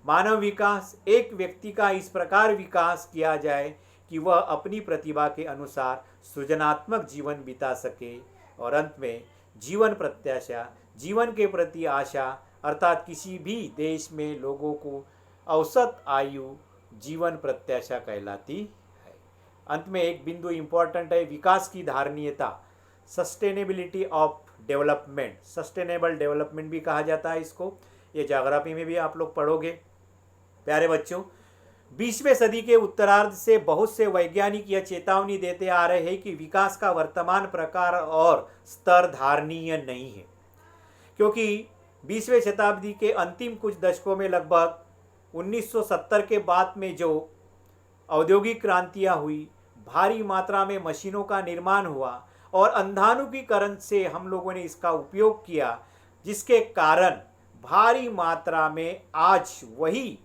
मानव विकास, एक व्यक्ति का इस प्रकार विकास किया जाए कि वह अपनी प्रतिभा के अनुसार सृजनात्मक जीवन बिता सके। और अंत में जीवन प्रत्याशा, जीवन के प्रति आशा, अर्थात किसी भी देश में लोगों को औसत आयु जीवन प्रत्याशा कहलाती है। अंत में एक बिंदु इंपॉर्टेंट है, विकास की धारणीयता, sustainability of development. Sustainable development भी कहा जाता है इसको, ये ज्योग्राफी में भी आप लोग पढ़ोगे। प्यारे बच्चों, 20वीं सदी के उत्तरार्ध से बहुत से वैज्ञानिक यह चेतावनी देते आ रहे हैं कि विकास का वर्तमान प्रकार और स्तर धारणीय नहीं है, क्योंकि 20वीं शताब्दी के अंतिम कुछ दशकों में लगभग 1970 के बाद में जो औद्योगिक क्रांतियां हुई, भारी मात्रा में मशीनों का निर्माण हुआ और अंधानुकीकरण से हम लोगों ने इसका उपयोग किया, जिसके कारण भारी मात्रा में आज वही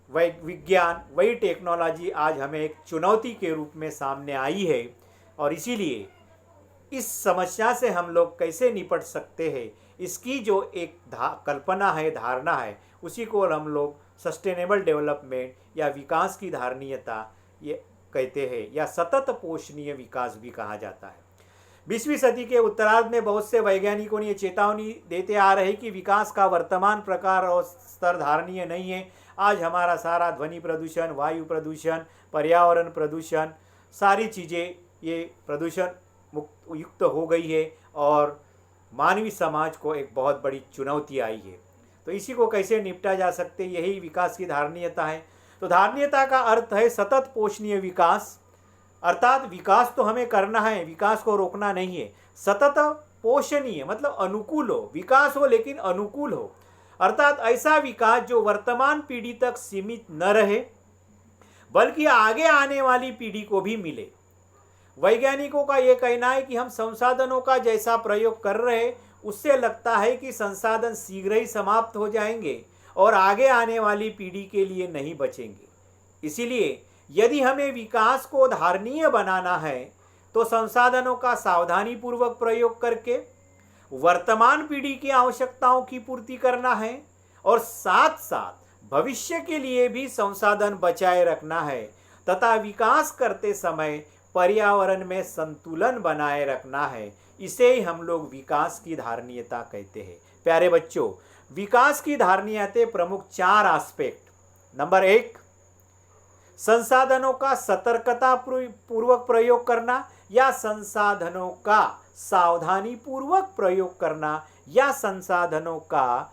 विज्ञान, वही टेक्नोलॉजी आज हमें एक चुनौती के रूप में सामने आई है। और इसीलिए इस समस्या से हम लोग कैसे निपट सकते हैं, इसकी जो एक कल्पना है, धारणा है, उसी को हम लोग सस्टेनेबल डेवलपमेंट या विकास की धारणीयता ये कहते हैं, या सतत पोषणीय विकास भी कहा जाता है। 20वीं सदी के उत्तरार्ध में बहुत से वैज्ञानिकों ने ये चेतावनी देते आ रहे कि विकास का वर्तमान प्रकार और स्तर धारणीय नहीं है। आज हमारा सारा ध्वनि प्रदूषण, वायु प्रदूषण, पर्यावरण प्रदूषण, सारी चीज़ें ये प्रदूषण मुक्त युक्त हो गई है और मानवीय समाज को एक बहुत बड़ी चुनौती आई है। तो इसी को कैसे निपटा जा सकते, यही विकास की धारणीयता है। तो धारणीयता का अर्थ है सतत पोषणीय विकास, अर्थात विकास तो हमें करना है, विकास को रोकना नहीं है। सतत पोषणीय मतलब अनुकूल हो, विकास हो लेकिन अनुकूल हो, अर्थात ऐसा विकास जो वर्तमान पीढ़ी तक सीमित न रहे बल्कि आगे आने वाली पीढ़ी को भी मिले। वैज्ञानिकों का यह कहना है कि हम संसाधनों का जैसा प्रयोग कर रहे हैं उससे लगता है कि संसाधन शीघ्र ही समाप्त हो जाएंगे और आगे आने वाली पीढ़ी के लिए नहीं बचेंगे। इसीलिए यदि हमें विकास को धारणीय बनाना है तो संसाधनों का सावधानीपूर्वक प्रयोग करके वर्तमान पीढ़ी की आवश्यकताओं की पूर्ति करना है और साथ साथ भविष्य के लिए भी संसाधन बचाए रखना है तथा विकास करते समय पर्यावरण में संतुलन बनाए रखना है। इसे ही हम लोग विकास की धारणीयता कहते हैं। प्यारे बच्चों, विकास की धारणीयता प्रमुख 4 एस्पेक्ट। नंबर 1, संसाधनों का सतर्कता पूर्वक प्रयोग करना या संसाधनों का सावधानी पूर्वक प्रयोग करना या संसाधनों का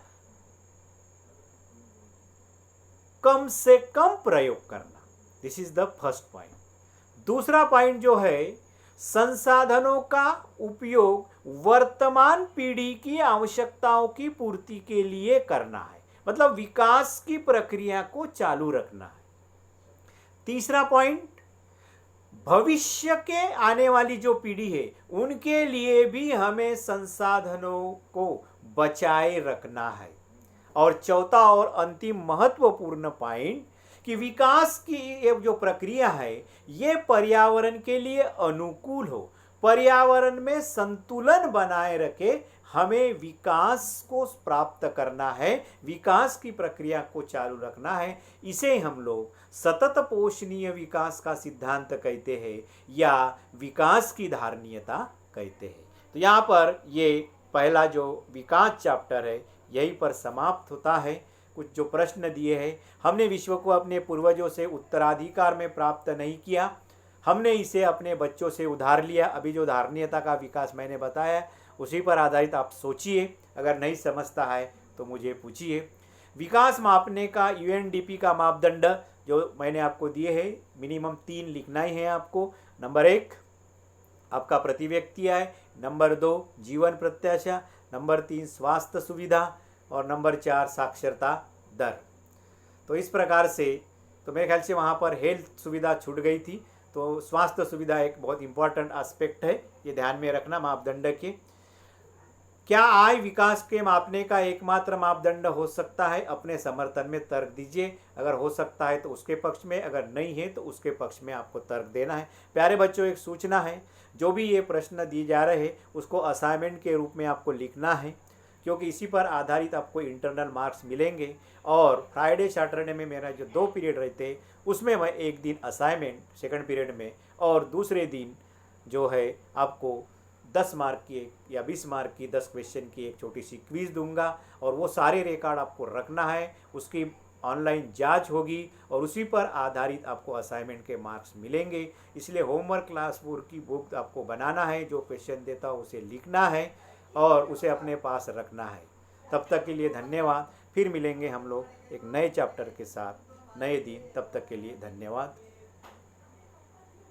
कम से कम प्रयोग करना। This is the first point. दूसरा पॉइंट जो है, संसाधनों का उपयोग वर्तमान पीढ़ी की आवश्यकताओं की पूर्ति के लिए करना है, मतलब विकास की प्रक्रिया को चालू रखना है। तीसरा पॉइंट, भविष्य के आने वाली जो पीढ़ी है उनके लिए भी हमें संसाधनों को बचाए रखना है। और चौथा और अंतिम महत्वपूर्ण पॉइंट कि विकास की ये जो प्रक्रिया है ये पर्यावरण के लिए अनुकूल हो, पर्यावरण में संतुलन बनाए रखे, हमें विकास को प्राप्त करना है, विकास की प्रक्रिया को चालू रखना है। इसे हम लोग सतत पोषणीय विकास का सिद्धांत कहते हैं या विकास की धारणीयता कहते हैं। तो यहाँ पर ये पहला जो विकास चैप्टर है यहीं पर समाप्त होता है। कुछ जो प्रश्न दिए हैं, हमने विश्व को अपने पूर्वजों से उत्तराधिकार में प्राप्त नहीं किया, हमने इसे अपने बच्चों से उधार लिया। अभी जो धारणीयता का विकास मैंने बताया उसी पर आधारित आप सोचिए, अगर नहीं समझता है तो मुझे पूछिए। विकास मापने का यूएनडीपी का मापदंड जो मैंने आपको दिए हैं, मिनिमम 3 लिखना ही है आपको। नंबर 1 आपका प्रति व्यक्ति आय, नंबर 2 जीवन प्रत्याशा, नंबर 3 स्वास्थ्य सुविधा और नंबर 4 साक्षरता दर। तो इस प्रकार से, तो मेरे ख्याल से वहाँ पर हेल्थ सुविधा छूट गई थी, तो स्वास्थ्य सुविधा एक बहुत इंपॉर्टेंट एस्पेक्ट है, ये ध्यान में रखना मापदंड के। क्या आय विकास के मापने का एकमात्र मापदंड हो सकता है? अपने समर्थन में तर्क दीजिए। अगर हो सकता है तो उसके पक्ष में, अगर नहीं है तो उसके पक्ष में आपको तर्क देना है। प्यारे बच्चों, एक सूचना है, जो भी ये प्रश्न दिए जा रहे हैं उसको असाइनमेंट के रूप में आपको लिखना है, क्योंकि इसी पर आधारित आपको इंटरनल मार्क्स मिलेंगे। और फ्राइडे सैटरडे में मेरा जो 2 पीरियड रहते उसमें मैं एक दिन असाइनमेंट सेकंड पीरियड में और दूसरे दिन जो है आपको 10 मार्क की या 20 मार्क की 10 क्वेश्चन की एक छोटी सी क्विज़ दूंगा और वो सारे रिकॉर्ड आपको रखना है, उसकी ऑनलाइन जांच होगी और उसी पर आधारित आपको असाइनमेंट के मार्क्स मिलेंगे। इसलिए होमवर्क क्लास 4 की बुक आपको बनाना है, जो क्वेश्चन देता हो उसे लिखना है और उसे अपने पास रखना है। तब तक के लिए धन्यवाद। फिर मिलेंगे हम लोग एक नए चैप्टर के साथ नए दिन। तब तक के लिए धन्यवाद।